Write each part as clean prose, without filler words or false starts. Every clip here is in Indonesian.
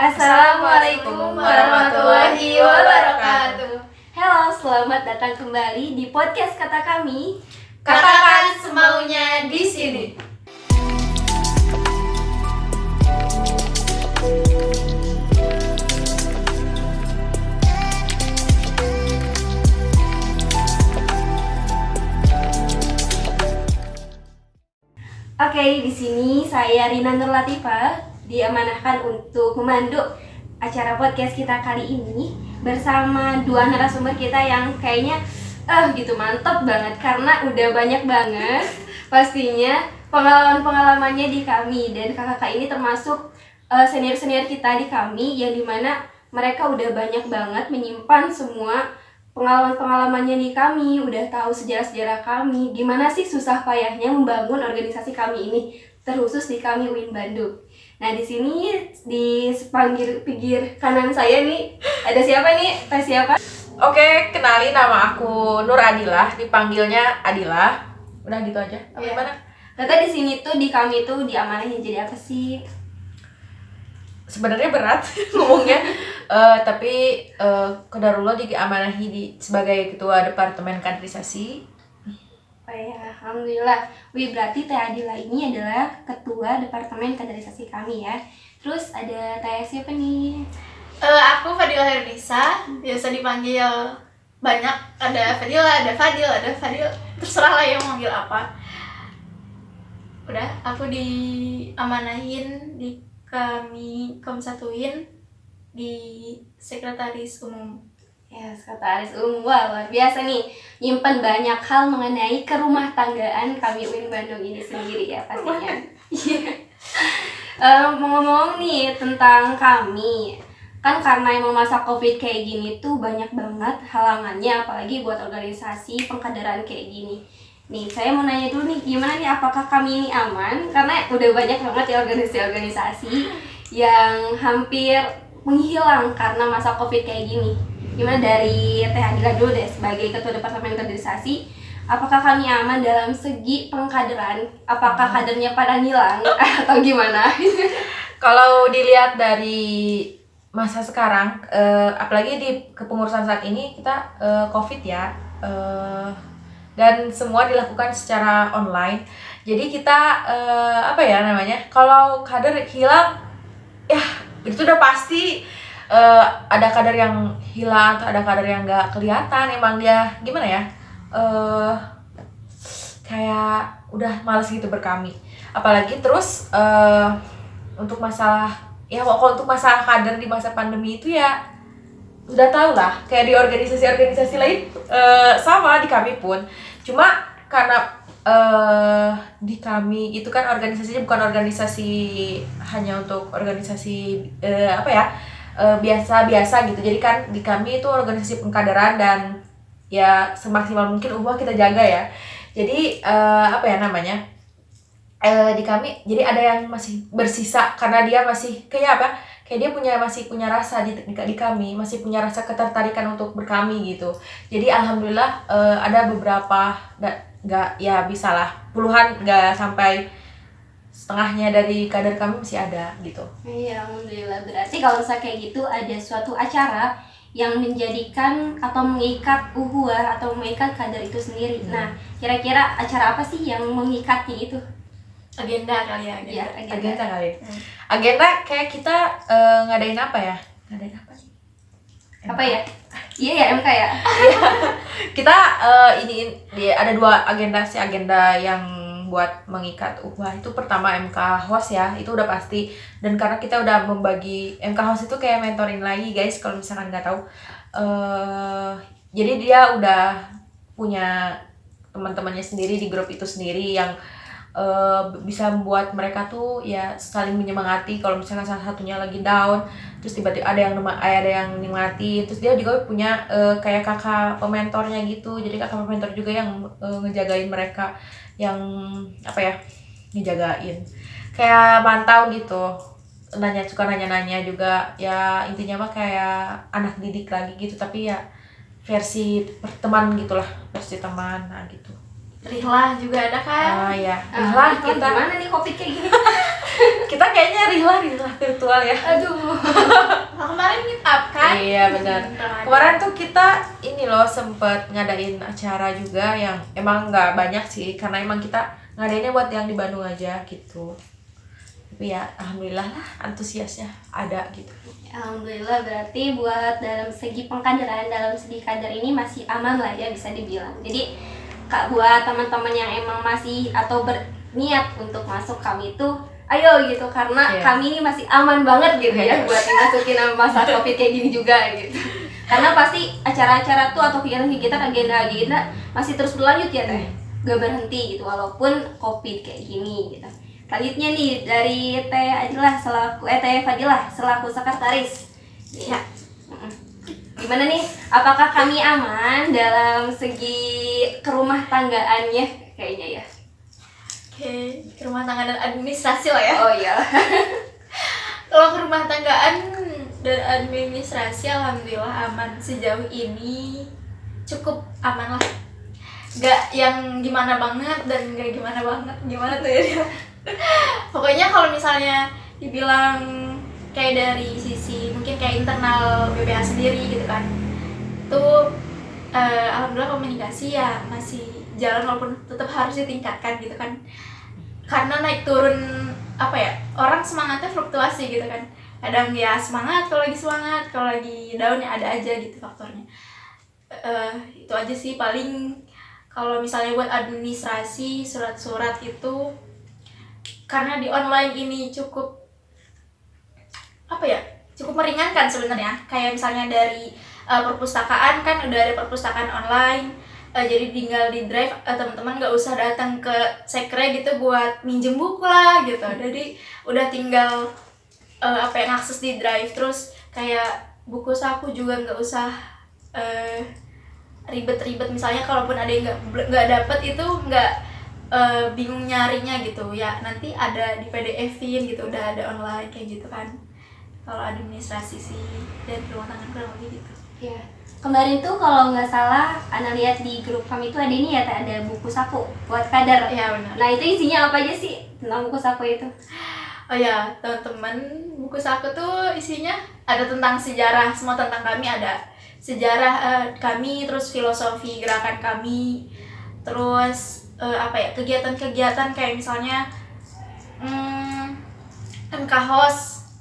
Assalamualaikum warahmatullahi wabarakatuh. Halo, selamat datang kembali di podcast Kata Kami. Katakan semaunya di sini. Oke, di sini saya Rina Nur Latifah diamanahkan untuk memandu acara podcast kita kali ini bersama dua narasumber kita yang kayaknya gitu mantap banget karena udah banyak banget pastinya pengalaman-pengalamannya di kami, dan kakak-kakak ini termasuk senior-senior kita di kami yang dimana mereka udah banyak banget menyimpan semua pengalaman-pengalamannya di kami, udah tahu sejarah-sejarah kami, gimana sih susah payahnya membangun organisasi kami ini, terkhusus di kami UIN Bandung. Nah, di sini di pinggir kanan saya nih ada siapa nih? Teh siapa? Oke, kenalin, nama aku Nur Adilah, dipanggilnya Adilah. Udah gitu aja. Apa gimana? Tete di sini tuh di kami tuh diamanahin jadi apa sih? Sebenarnya berat ngomongnya, tapi kodarullah diamanahi sebagai ketua departemen kaderisasi. Oh ya, alhamdulillah. Wih, berarti Teh Adila ini adalah ketua departemen kaderisasi kami ya. Terus ada Teh siapa nih? Aku Fadila Hernisa, biasa dipanggil banyak, ada Fadila, ada Fadil, terserah lah yang manggil apa. Udah, aku diamanahin di kami Komsatuin di sekretaris umum. Ya, sekretaris umum. Wah, luar biasa nih. Nyimpen banyak hal mengenai kerumah tanggaan kami UIN Bandung ini sendiri ya pastinya. Ngomong-ngomong nih tentang kami, kan karena emang masa Covid kayak gini tuh banyak banget halangannya, apalagi buat organisasi pengkaderan kayak gini. Nih, saya mau nanya dulu nih, gimana nih, apakah kami ini aman? Karena udah banyak banget ya organisasi-organisasi yang hampir menghilang karena masa Covid kayak gini. Gimana dari Teh Adila dulu deh sebagai ketua departemen kaderisasi, apakah kami aman dalam segi pengkaderan? Apakah kadernya pada hilang atau gimana? Kalau dilihat dari masa sekarang, apalagi di kepengurusan saat ini kita COVID ya, dan semua dilakukan secara online. Jadi kita kalau kader hilang, ya itu udah pasti. Ada kader yang hilang atau ada kader yang nggak kelihatan, emang dia gimana ya, kayak udah malas gitu berkami. Apalagi terus untuk masalah kader di masa pandemi itu ya udah tau lah, kayak di organisasi-organisasi lain sama di kami pun, cuma karena di kami itu kan organisasinya bukan organisasi hanya untuk organisasi biasa gitu. Jadi kan di kami itu organisasi pengkaderan dan ya semaksimal mungkin kita jaga ya. Jadi di kami jadi ada yang masih bersisa karena dia masih kayak dia masih punya rasa di kami, masih punya rasa ketertarikan untuk berkami gitu. Jadi alhamdulillah ada beberapa, nggak ya bisa lah puluhan, nggak sampai setengahnya dari kader kami masih ada gitu. Iya, alhamdulillah. Berarti kalau misalnya kayak gitu ada suatu acara yang menjadikan atau mengikat uhuah atau mengikat kader itu sendiri. Nah, kira-kira acara apa sih yang mengikatnya itu? Agenda kali ya, Iya, Agenda kali. Agenda kayak kita ngadain apa ya? Ngadain apa sih? Apa ya? Iya ya, MK ya. Kita ada dua agenda sih. Agenda yang buat mengikat ukhuwah itu pertama MK host ya, itu udah pasti. Dan karena kita udah membagi, MK host itu kayak mentoring lagi guys kalau misalkan nggak tahu. Jadi dia udah punya teman-temannya sendiri di grup itu sendiri yang bisa membuat mereka tuh ya saling menyemangati kalau misalkan salah satunya lagi down, terus tiba-tiba ada yang nyemangati. Terus dia juga punya kayak kakak pementornya gitu, jadi kakak pementor juga yang ngejagain mereka, yang ngejagain kayak mantau gitu, suka nanya-nanya juga ya, intinya mah kayak anak didik lagi gitu, tapi ya versi teman gitulah, versi teman, nah gitu. Rihlah juga ada kan? Iya. Rihlah kita gimana nih Covid kayak gini? Kita kayaknya rila virtual ya. Aduh. Nah, kemarin meet up kan? Iya benar. Ramadan. Kemarin tuh kita ini loh sempet ngadain acara juga yang emang nggak banyak sih, karena emang kita ngadainnya buat yang di Bandung aja gitu. Tapi ya alhamdulillah lah antusiasnya ada gitu. Alhamdulillah, berarti buat dalam segi pengkaderan, dalam segi kader ini masih aman lah ya bisa dibilang. Jadi Kak, buat teman-teman yang emang masih atau berniat untuk masuk kami itu ayo gitu, karena Iya. kami ini masih aman banget gitu ya buat dimasukin sama masa Covid kayak gini juga gitu. Karena pasti acara-acara tuh atau kegiatan-kegiatan agenda masih terus berlanjut ya Teh. Gak berhenti gitu walaupun Covid kayak gini gitu. Selanjutnya nih dari Teh Adilah selaku Teh Fadilah selaku sekretaris. Ya. Gimana nih? Apakah kami aman dalam segi kerumah tanggaannya kayaknya ya? Oke, ke rumah tangga dan administrasi lah ya. Oh iya. Kalau ke rumah tanggaan dan administrasi alhamdulillah aman sejauh ini, cukup aman lah. Gak yang gimana banget dan gak gimana banget, gimana tuh ya dia. Pokoknya kalau misalnya dibilang kayak dari sisi mungkin kayak internal BPH sendiri gitu kan, tuh alhamdulillah komunikasi ya masih jalan walaupun tetap harus ditingkatkan gitu kan, karena naik turun apa ya, orang semangatnya fluktuasi gitu kan, kadang ya semangat kalau lagi semangat, kalau lagi down ya ada aja gitu faktornya. Itu aja sih paling. Kalau misalnya buat administrasi surat-surat itu karena di online ini cukup apa ya, cukup meringankan sebenarnya, kayak misalnya dari perpustakaan kan udah ada perpustakaan online, jadi tinggal di drive, teman-teman nggak usah datang ke sekre gitu buat minjem buku lah gitu, jadi udah tinggal apa yang akses di drive. Terus kayak buku saku juga nggak usah ribet-ribet, misalnya kalaupun ada yang nggak dapet itu nggak bingung nyarinya gitu ya, nanti ada di PDF-in gitu, udah ada online kayak gitu kan. Kalau administrasi sih dan rumah tangga kurang lebih gitu. Ya. Kemarin tuh kalau nggak salah Ana lihat di grup kami itu ada ini ya, Teh, ada buku saku buat kader. Iya benar. Nah, itu isinya apa aja sih tentang buku saku itu? Oh ya teman-teman, buku saku tuh isinya ada tentang sejarah, semua tentang kami, ada sejarah kami, terus filosofi gerakan kami, terus apa ya, kegiatan-kegiatan kayak misalnya MK host,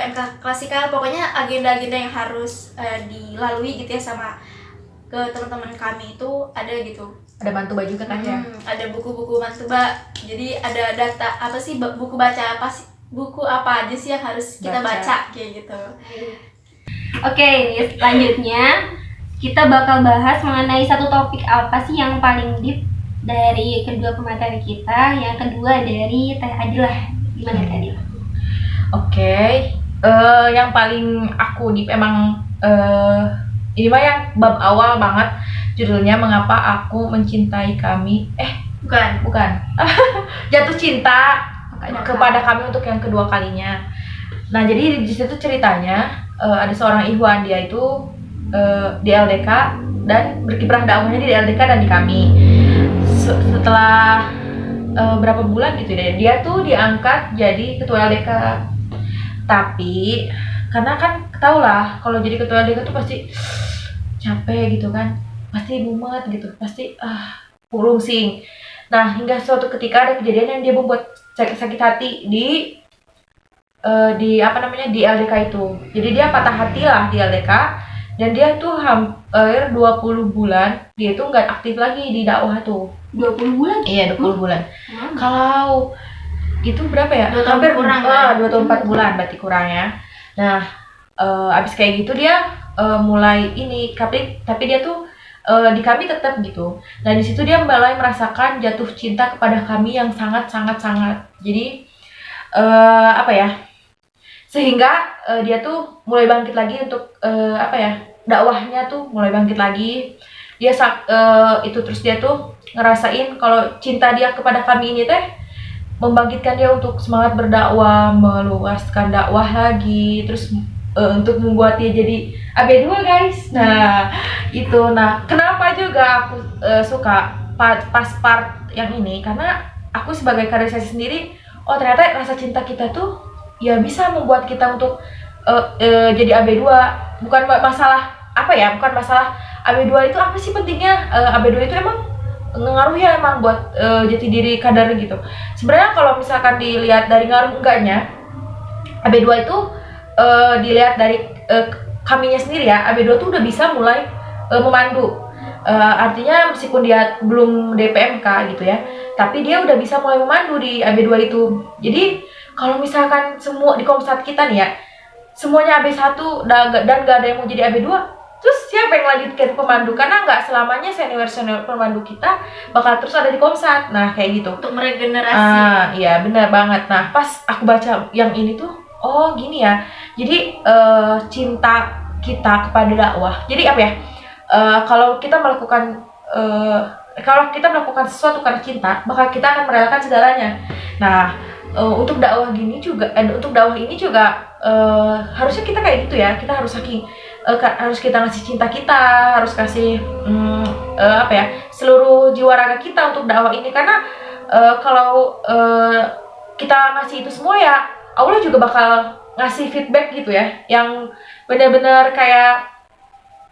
MK klasikal, pokoknya agenda-agenda yang harus dilalui gitu ya sama ke teman-teman kami itu ada gitu. Ada mantuba juga kan ya? Ada buku-buku mantuba, jadi ada data apa sih, buku baca apa sih, buku apa aja sih yang harus kita baca kayak gitu. Oke, ini selanjutnya kita bakal bahas mengenai satu topik apa sih yang paling deep dari kedua pemateri kita. Yang kedua dari Teh Adilah. Gimana Teh Adilah? Oke, yang paling aku deep emang ini mah yang bab awal banget, judulnya mengapa aku mencintai kami. Bukan. Jatuh cinta kepada kami untuk yang kedua kalinya. Nah, jadi di situ ceritanya ada seorang ikhwan, dia itu di LDK dan berkiprah dakwahnya di LDK dan di kami. Setelah berapa bulan gitu deh, dia tuh diangkat jadi ketua LDK. Tapi karena kan tau lah kalau jadi ketua LDK tuh pasti capek gitu kan, pasti mumet gitu, pasti pusing. Nah, hingga suatu ketika ada kejadian yang dia membuat sakit hati di di LDK itu. Jadi dia patah hati lah di LDK, dan dia tuh hampir 20 bulan dia tuh nggak aktif lagi di dakwah tuh. 20 bulan? Iya, 20 bulan. Kalau itu berapa ya? 2 tahun kurang, 2 tahun 4 bulan berarti kurangnya. Nah, abis kayak gitu dia mulai ini, tapi dia tuh di kami tetap gitu. Nah, di situ dia mulai merasakan jatuh cinta kepada kami yang sangat. Jadi sehingga dia tuh mulai bangkit lagi untuk dakwahnya tuh mulai bangkit lagi. Dia itu terus dia tuh ngerasain kalau cinta dia kepada kami ini teh membangkitkan dia untuk semangat berdakwah, meluaskan dakwah lagi, terus untuk membuat dia jadi AB2 guys. Nah itu, kenapa juga aku suka pas part yang ini, karena aku sebagai kaderisasi sendiri oh ternyata rasa cinta kita tuh ya bisa membuat kita untuk jadi AB2. Bukan masalah apa ya, bukan masalah AB2 itu apa sih pentingnya. AB2 itu emang ngaruh ya emang buat jati diri kadar gitu. Sebenarnya kalau misalkan dilihat dari ngaruh enggaknya, AB2 itu dilihat dari kaminya sendiri ya. AB2 tuh udah bisa mulai memandu. Artinya meskipun dia belum DPMK gitu ya, tapi dia udah bisa mulai memandu di AB2 itu. Jadi kalau misalkan semua di Komsat kita nih ya, semuanya AB1 dan gak ada yang mau jadi AB2, terus siapa yang lanjutkan pemandu? Karena nggak selamanya senior pemandu kita bakal terus ada di Komsat. Nah kayak gitu. Untuk meregenerasi. Iya benar banget. Nah pas aku baca yang ini tuh, oh gini ya. Jadi cinta kita kepada dakwah. Jadi apa ya? Kalau kita melakukan sesuatu karena cinta, maka kita akan merelakan segalanya. Nah untuk dakwah ini juga harusnya kita kayak gitu ya. Kita harus harus kita ngasih cinta kita, harus kasih seluruh jiwa raga kita untuk dakwah ini. Karena kalau kita ngasih itu semua ya, Allah juga bakal ngasih feedback gitu ya, yang benar-benar kayak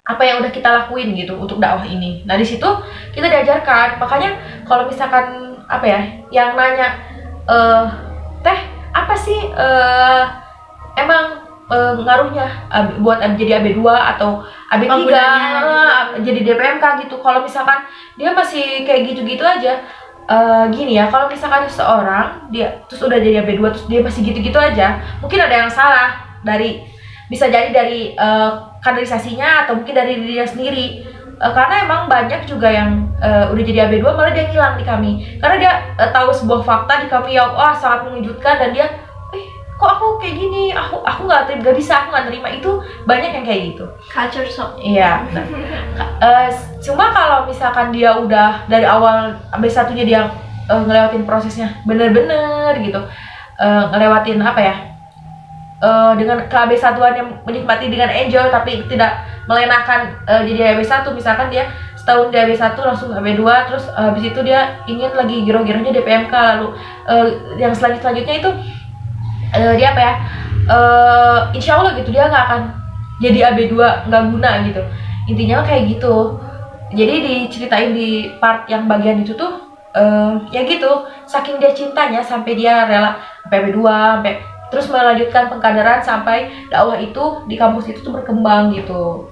apa yang udah kita lakuin gitu untuk dakwah ini. Nah di situ kita diajarkan. Makanya kalau misalkan yang nanya teh apa sih emang ngaruhnya buat jadi AB2 atau AB3 jadi DPMK gitu. Kalau misalkan dia masih kayak gitu-gitu aja, gini ya, kalau misalkan seseorang dia terus udah jadi AB2 terus dia masih gitu-gitu aja, mungkin ada yang salah bisa jadi dari kaderisasinya atau mungkin dari dirinya sendiri. Karena emang banyak juga yang udah jadi AB2 malah dia ngilang di kami karena dia tahu sebuah fakta di kami yang sangat mengejutkan, dan dia kok aku kayak gini, aku nggak bisa, aku nggak terima. Itu banyak yang kayak gitu, Culture shock. iya. Nah, cuma kalau misalkan dia udah dari awal AB1-nya dia ngelewatin prosesnya bener-bener gitu, ngelewatin dengan ke-AB1-an yang menikmati dengan enjoy tapi tidak melenakan jadi AB1. Misalkan dia setahun di AB1 langsung AB2, terus habis itu dia ingin lagi giro-gironya DPMK, lalu yang selanjutnya itu dia insya Allah gitu dia nggak akan jadi AB2 nggak guna gitu. Intinya kayak gitu. Jadi diceritain di part yang bagian itu tuh ya gitu, saking dia cintanya sampai dia rela sampai AB2 sampai terus melanjutkan pengkaderan sampai dakwah itu di kampus itu tuh berkembang gitu.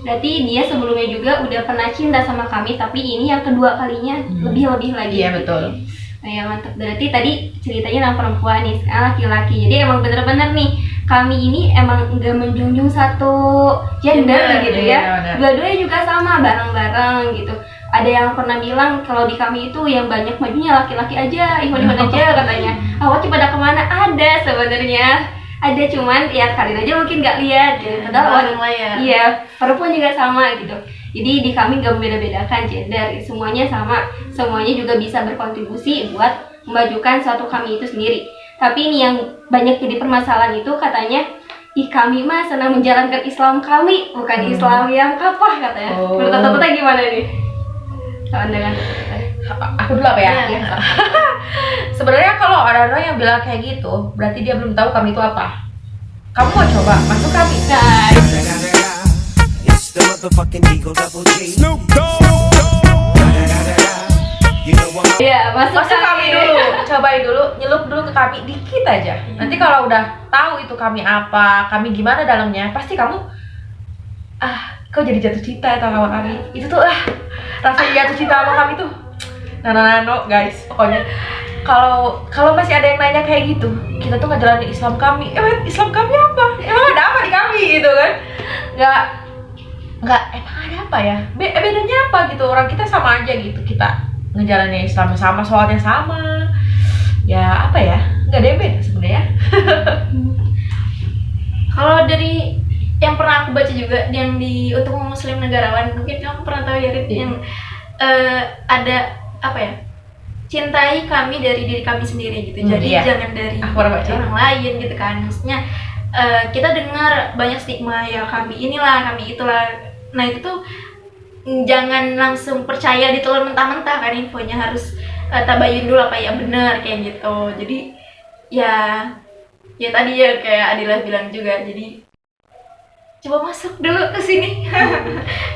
Berarti dia sebelumnya juga udah pernah cinta sama kami, tapi ini yang kedua kalinya lebih lagi. Iya betul. Nah, ya mantap. Berarti tadi ceritanya tentang perempuan nih, sekarang laki-laki. Jadi emang bener-bener nih, kami ini emang nggak menjunjung satu gender gitu ya. Dua-duanya juga sama, bareng-bareng gitu. Ada yang pernah bilang kalau di kami itu yang banyak majunya laki-laki aja, Ikhwan aja katanya. Awak pada kemana? Ada sebenarnya. Ada, cuman ya kalian aja mungkin nggak lihat gitu. Padahal iya, perempuan juga sama gitu. Jadi di kami nggak membeda-bedakan gender, semuanya sama, semuanya juga bisa berkontribusi buat memajukan suatu kami itu sendiri. Tapi ini yang banyak jadi permasalahan itu katanya, kami mah senang menjalankan Islam kami, bukan Islam yang kapah katanya. Menurut Tante gimana nih? Pandangan aku dulu apa ya? Sebenarnya kalau ada orang yang bilang kayak gitu, berarti dia belum tahu kami itu apa. Kamu mau coba masuk kami? Nah, iya, masuk kami dulu, cobain dulu, nyelup dulu ke kami dikit aja. Nanti kalau udah tahu itu kami apa, kami gimana dalamnya, pasti kamu kau jadi jatuh cinta sama kami. Itu tuh rasanya jatuh cinta sama kami tuh. No guys, pokoknya kalau masih ada yang nanya kayak gitu, kita tuh ngejalanin Islam kami. Islam kami apa? Emang ada apa di kami gitu kan? Nggak emang ada apa ya? Bedanya apa gitu? Orang kita sama aja gitu, kita ngejalanin Islam sama, sholatnya sama. Ya apa ya? Nggak ada yang beda sebenarnya. Kalau dari yang pernah aku baca juga yang di Untuk Muslim Negarawan, mungkin kamu pernah tahu ya Rit, yang ada cintai kami dari diri kami sendiri gitu. Jadi jangan dari orang lain gitu kan. Maksudnya kita dengar banyak stigma ya, kami inilah, kami itulah. Nah itu tuh jangan langsung percaya ditelan mentah-mentah kan infonya, harus tabayun dulu apa ya benar kayak gitu. Jadi ya tadi ya kayak Adila bilang juga, jadi coba masuk dulu ke sini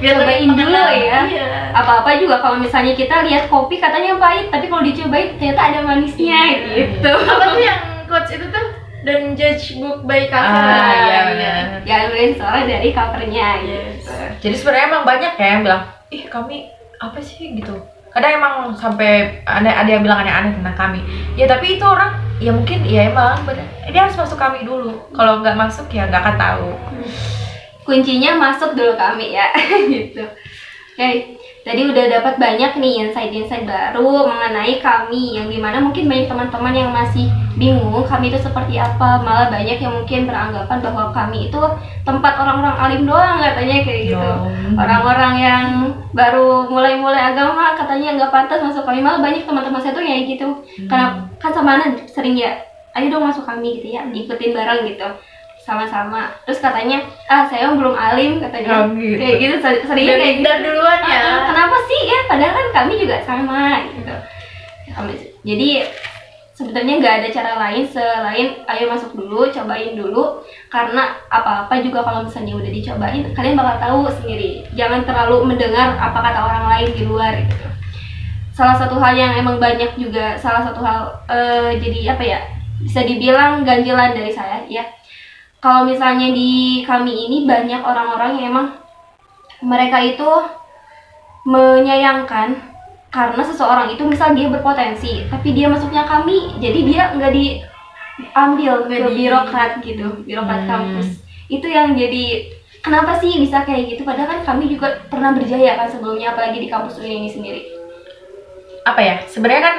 biar Cobain lebih dulu mengenal. ya. Iya. Apa-apa juga kalau misalnya kita lihat kopi katanya pahit, tapi kalau dicobain ternyata ada manisnya gitu. Apa tuh yang quotes itu tuh, don't judge book by cover. Iya benar. Jangan beli soalnya dari covernya Yes. gitu. Jadi sebenarnya emang banyak ya yang bilang, ih kami apa sih gitu. Kadang emang sampai ada yang bilang aneh-aneh tentang kami. Ya tapi itu orang, ya mungkin ya emang bener. Dia harus masuk kami dulu. Kalau nggak masuk ya nggak akan tahu. Kuncinya masuk dulu kami ya gitu. Oke, tadi udah dapat banyak nih insight-insight baru mengenai kami, yang dimana mungkin banyak teman-teman yang masih bingung kami itu seperti apa. Malah banyak yang mungkin beranggapan bahwa kami itu tempat orang-orang alim doang katanya kayak gitu. Orang-orang yang baru mulai-mulai agama katanya nggak pantas masuk kami. Malah banyak teman-teman saya tuh kayak gitu. Karena kan sama Ana sering ya, ayo dong masuk kami gitu ya, ikutin bareng gitu sama-sama. Terus katanya saya belum alim katanya. Gitu. Kayak gitu sering kayak gitu. Minder duluan ya. Kenapa sih ya, padahal kan kami juga sama gitu. Jadi sebenarnya nggak ada cara lain selain ayo masuk dulu, cobain dulu. Karena apa-apa juga kalau misalnya udah dicobain, kalian bakal tahu sendiri. Jangan terlalu mendengar apa kata orang lain di luar gitu. Salah satu hal yang emang banyak juga, jadi apa ya, bisa dibilang ganjilan dari saya ya. Kalau misalnya di kami ini banyak orang-orang yang emang mereka itu menyayangkan karena seseorang itu misal dia berpotensi, tapi dia masuknya kami, jadi dia nggak diambil ke birokrat gitu, birokrat kampus. Itu yang jadi kenapa sih bisa kayak gitu? Padahal kan kami juga pernah berjaya kan sebelumnya, apalagi di kampus UIN ini sendiri. Apa ya? Sebenarnya kan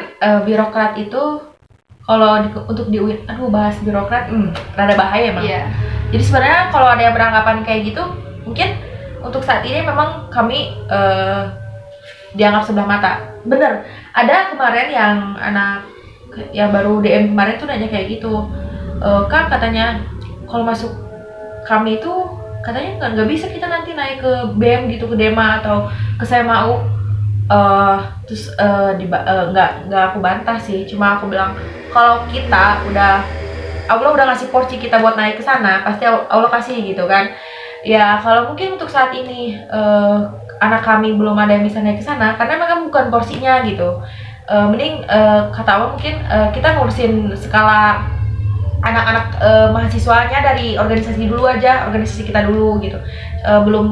birokrat itu kalau untuk di UIN, bahas birokrat, rada bahaya emang. Iya. Jadi sebenarnya kalau ada yang beranggapan kayak gitu, mungkin untuk saat ini memang kami dianggap sebelah mata. Bener, ada kemarin yang anak yang baru DM kemarin tuh nanya kayak gitu. Kak katanya kalau masuk kami itu katanya nggak bisa kita nanti naik ke BEM gitu, ke DEMA atau ke SEMAU. Terus nggak aku bantah sih, cuma aku bilang kalau kita Allah udah ngasih porsi kita buat naik ke sana, pasti Allah kasih gitu kan. Ya kalau mungkin untuk saat ini anak kami belum ada yang bisa naik ke sana karena memang bukan porsinya gitu. Mending kata Allah mungkin kita ngurusin skala anak-anak mahasiswanya dari organisasi dulu aja, organisasi kita dulu gitu. Belum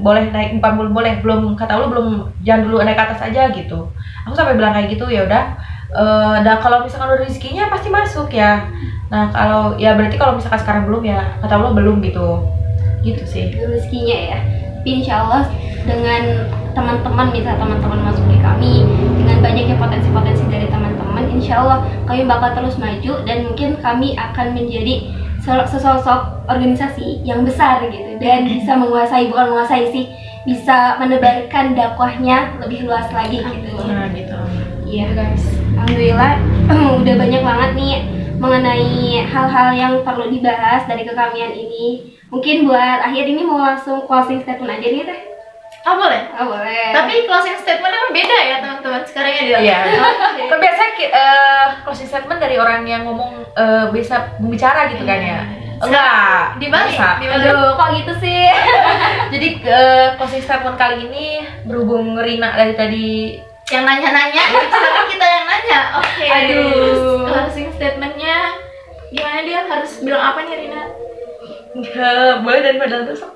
boleh naik, belum boleh, kata Allah belum, jangan dulu naik ke atas aja gitu. Aku sampai bilang kayak gitu, ya udah. Dan kalau misalkan udah rezekinya pasti masuk ya. Nah kalau ya berarti kalau misalkan sekarang belum ya kata Allah belum gitu sih. Rezekinya ya. Tapi insya Allah dengan teman-teman masuk di kami, dengan banyaknya potensi-potensi dari teman-teman, insya Allah kami bakal terus maju dan mungkin kami akan menjadi sesosok organisasi yang besar gitu dan bisa bukan menguasai sih, bisa menebarkan dakwahnya lebih luas lagi gitu. Nah gitu. Iya guys, alhamdulillah udah banyak banget nih mengenai hal-hal yang perlu dibahas dari kekamian ini. Mungkin buat akhir ini mau langsung closing statement aja nih Teh. Boleh. Boleh. Tapi closing statementnya beda ya teman-teman. Sekarang ya dia. Iya. Kan biasanya closing statement dari orang yang ngomong bisa membicara gitu kan ya. Enggak, Dibalik. Aduh, kok gitu sih? Jadi closing statement kali ini berhubung Rina dari tadi yang nanya-nanya, sekarang kita yang nanya. Oke. Aduh. Closing statementnya gimana, dia harus bilang apa nih Rina? enggak boleh dan padahal besok.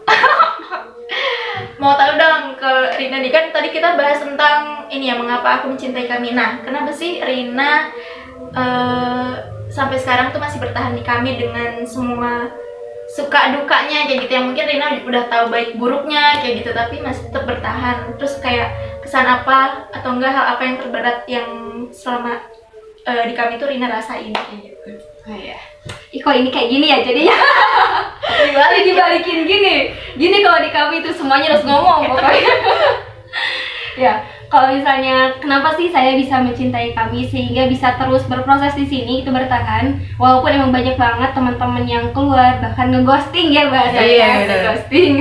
Mau tahu dong ke Rina nih, kan tadi kita bahas tentang ini ya, mengapa aku mencintai kami. Nah, kenapa sih Rina sampai sekarang tuh masih bertahan di kami dengan semua suka dukanya kayak gitu, yang mungkin Rina udah tahu baik buruknya kayak gitu tapi masih tetap bertahan. Terus kayak kesan apa atau enggak hal apa yang terberat yang selama di kami tuh Rina rasain kayak gitu. Oh iya. Kok ini kayak gini ya jadinya? Dibalikin gini kalau di kami itu semuanya harus ngomong pokoknya. Ya, kalau misalnya kenapa sih saya bisa mencintai kami sehingga bisa terus berproses di sini, itu bertahan walaupun emang banyak banget teman-teman yang keluar bahkan ngeghosting ya bahasanya. Iya, benar. Ngeghosting.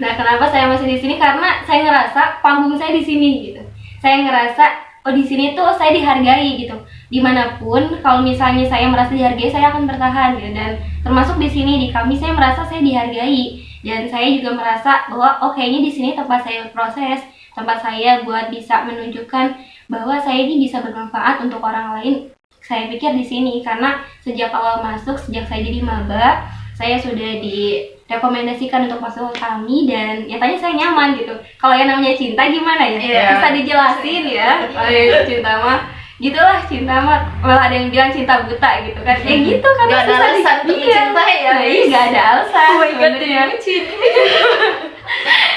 Nah, kenapa saya masih di sini? Karena saya ngerasa panggung saya di sini gitu. Saya ngerasa oh di sini tuh saya dihargai gitu. Dimanapun kalau misalnya saya merasa dihargai, saya akan bertahan gitu. Dan termasuk di sini di kami saya merasa saya dihargai, dan saya juga merasa bahwa oh kayaknya di sini tempat saya berproses, tempat saya buat bisa menunjukkan bahwa saya ini bisa bermanfaat untuk orang lain. Saya pikir di sini karena sejak awal masuk, sejak saya jadi maba, saya sudah direkomendasikan untuk masuk ke kami, dan nyatanya saya nyaman gitu. Kalau yang namanya cinta gimana ya? Iya. Bisa dijelasin ya. Kalau yang cinta mah gitulah, cinta mah malah ada yang bilang cinta buta gitu kan. Ya gitu kan. Gak ada alasan untuk mencintai ya. Nah, iya, gak ada alasan. Oh my god, sebenarnya.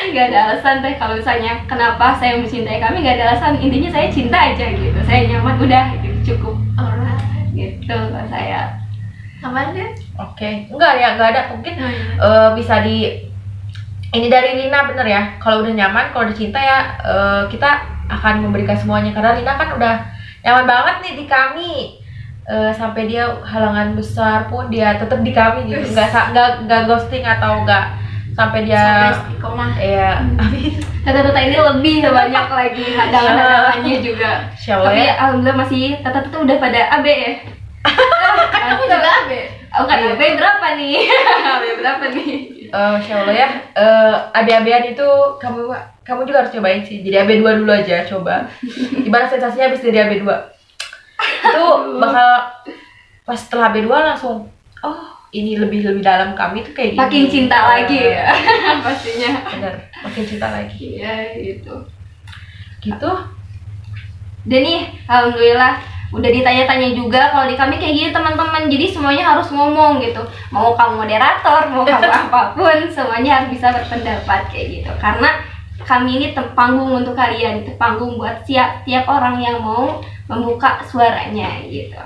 Gak ada alasan teh kalau misalnya kenapa saya mencintai kami, gak ada alasan. Intinya saya cinta aja gitu. Saya nyaman udah gitu, cukup. Alright. Gitu kalau saya. Aman deh. Oke, enggak ya, enggak ada. Mungkin bisa ini dari Rina bener ya. Kalau udah nyaman, kalau udah cinta ya kita akan memberikan semuanya. Karena Rina kan udah nyaman banget nih di kami. Sampai dia halangan besar pun dia tetap di kami gitu. Enggak ghosting atau enggak sampai dia Sampai istiqomah. ya amin. Tata-tata ini lebih banyak lagi hadangan-hadangannya juga. Insyaallah Tapi ya. alhamdulillah masih tata-tata udah pada AB ya. Kan aku juga AB. Oh kan AB berapa nih? AB berapa nih? Masya Allah ya. AB-ABan itu kamu juga harus cobain sih. Jadi AB2 dulu aja coba. Gimana sensasinya habis dari AB2? Itu bakal pas setelah AB2 langsung oh ini lebih dalam kami tuh kayak gini. Makin cinta lagi ya. Pastinya. Bener, makin cinta lagi. Iya gitu. Gitu. Dan nih alhamdulillah udah ditanya-tanya juga kalau di kami kayak gini teman-teman, jadi semuanya harus ngomong gitu. Mau kamu moderator, mau kamu apapun, semuanya harus bisa berpendapat kayak gitu. Karena kami ini panggung untuk kalian, panggung buat tiap orang yang mau membuka suaranya gitu.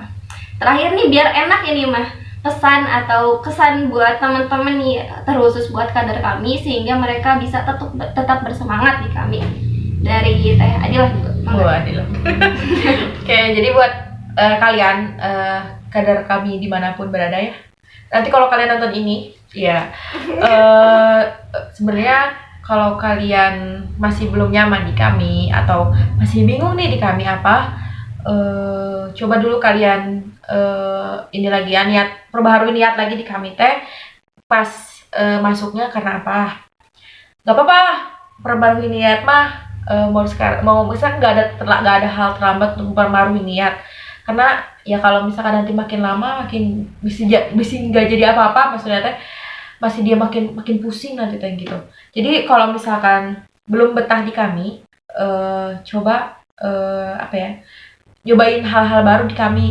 Terakhir nih biar enak ini mah, pesan atau kesan buat teman-teman nih, terkhusus buat kader kami sehingga mereka bisa tetap bersemangat di kami. Dari Teh Adilah juga. Adil. Oke, jadi buat kalian kader kami dimanapun berada ya. Nanti kalau kalian nonton ini, ya sebenarnya kalau kalian masih belum nyaman di kami atau masih bingung nih di kami apa, coba dulu kalian ini lagi ya, perbaharui niat lagi di kami teh pas masuknya karena apa? Gak apa-apa, perbaharui niat mah. Mau misalkan nggak ada hal terlambat untuk memperbarui niat, karena ya kalau misalkan nanti makin lama makin bisa nggak jadi apa-apa, maksudnya teh masih dia makin pusing nanti teh gitu. Jadi kalau misalkan belum betah di kami, coba apa ya, nyobain hal-hal baru di kami.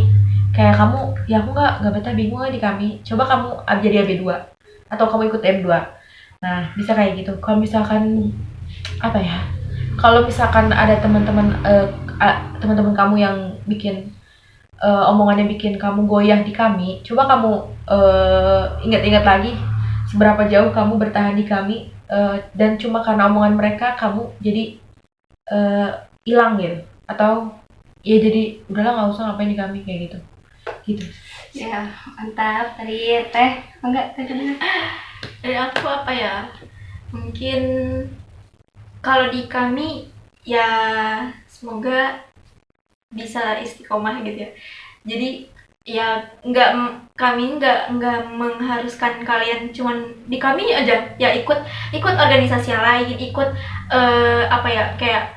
Kayak kamu, ya aku nggak betah, bingung di kami, coba kamu jadi AB2 atau kamu ikut M2. Nah bisa kayak gitu. Kalau misalkan apa ya, kalau misalkan ada teman-teman kamu yang bikin omongannya bikin kamu goyah di kami, coba kamu ingat-ingat lagi seberapa jauh kamu bertahan di kami, dan cuma karena omongan mereka kamu jadi hilang gitu, atau ya jadi udahlah nggak usah ngapain di kami kayak gitu. Ya mantap. Dari Teh enggak Teh Kedua. Dari aku apa ya? Mungkin kalau di kami ya semoga bisa istiqomah gitu ya. Jadi ya kami nggak mengharuskan kalian cuman di kami aja ya ikut organisasi yang lain, ikut apa ya, kayak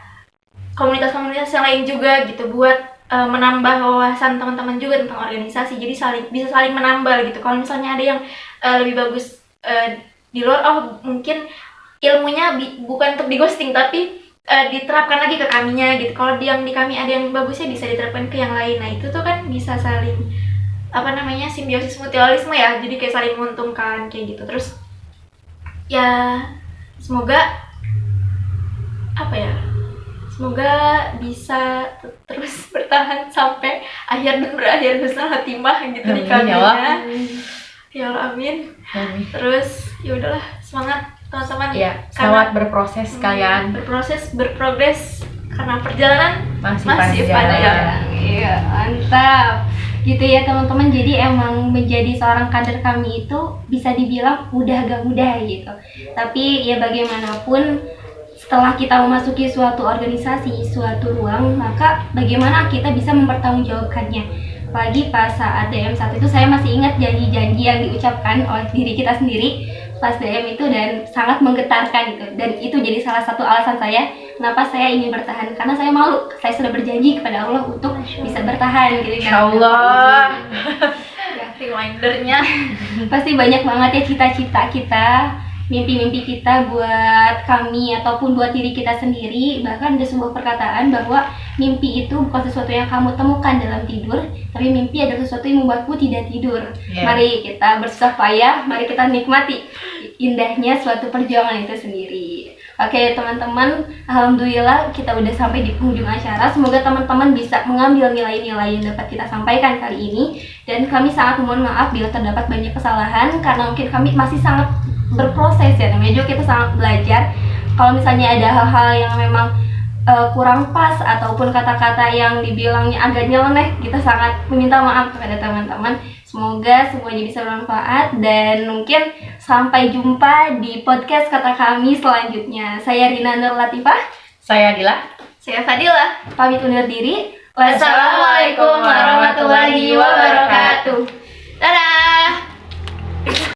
komunitas-komunitas yang lain juga gitu, buat menambah wawasan teman-teman juga tentang organisasi. Jadi bisa saling menambah gitu. Kalau misalnya ada yang lebih bagus di luar, mungkin ilmunya bukan untuk di ghosting tapi diterapkan lagi ke kaminya gitu. Kalau yang di kami ada yang bagusnya bisa diterapkan ke yang lain. Nah itu tuh kan bisa saling simbiosis mutualisme ya, jadi kayak saling menguntungkan kayak gitu. Terus ya semoga bisa terus bertahan sampai akhir dan berakhir husnul khotimah gitu di kaminya. Ya Allah, amin. Terus ya udahlah, semangat teman-teman. Iya, selamat berproses kalian. Berprogres karena perjalanan masih panjang. Iya, mantap. Gitu ya teman-teman. Jadi emang menjadi seorang kader kami itu bisa dibilang udah gak mudah gitu. Tapi ya bagaimanapun setelah kita memasuki suatu organisasi, suatu ruang, maka bagaimana kita bisa mempertanggungjawabkannya. Apalagi pas saat DM1 itu saya masih ingat janji-janji yang diucapkan oleh diri kita sendiri pas DM itu, dan sangat menggetarkan gitu. Dan itu jadi salah satu alasan saya kenapa saya ingin bertahan, karena saya malu, saya sudah berjanji kepada Allah untuk bisa bertahan gitu. Insya Allah. Ya, remindernya. Pasti banyak banget ya cita-cita kita, mimpi-mimpi kita buat kami ataupun buat diri kita sendiri. Bahkan ada sebuah perkataan bahwa mimpi itu bukan sesuatu yang kamu temukan dalam tidur, tapi mimpi adalah sesuatu yang membuatmu tidak tidur. Mari kita bersusah payah, mari kita nikmati indahnya suatu perjuangan itu sendiri. Oke teman-teman, alhamdulillah kita udah sampai di penghujung acara. Semoga teman-teman bisa mengambil nilai-nilai yang dapat kita sampaikan kali ini. Dan kami sangat mohon maaf bila terdapat banyak kesalahan, karena mungkin kami masih sangat berproses ya, namanya juga kita sangat belajar. Kalau misalnya ada hal-hal yang memang kurang pas ataupun kata-kata yang dibilangnya agak nyeleneh, kita sangat meminta maaf kepada teman-teman. Semoga semuanya bisa bermanfaat, dan mungkin sampai jumpa di podcast kata kami selanjutnya. Saya Rina Nur Latifah. Saya Adila. Saya Fadila. Pamit undur diri. Wassalamualaikum warahmatullahi wabarakatuh.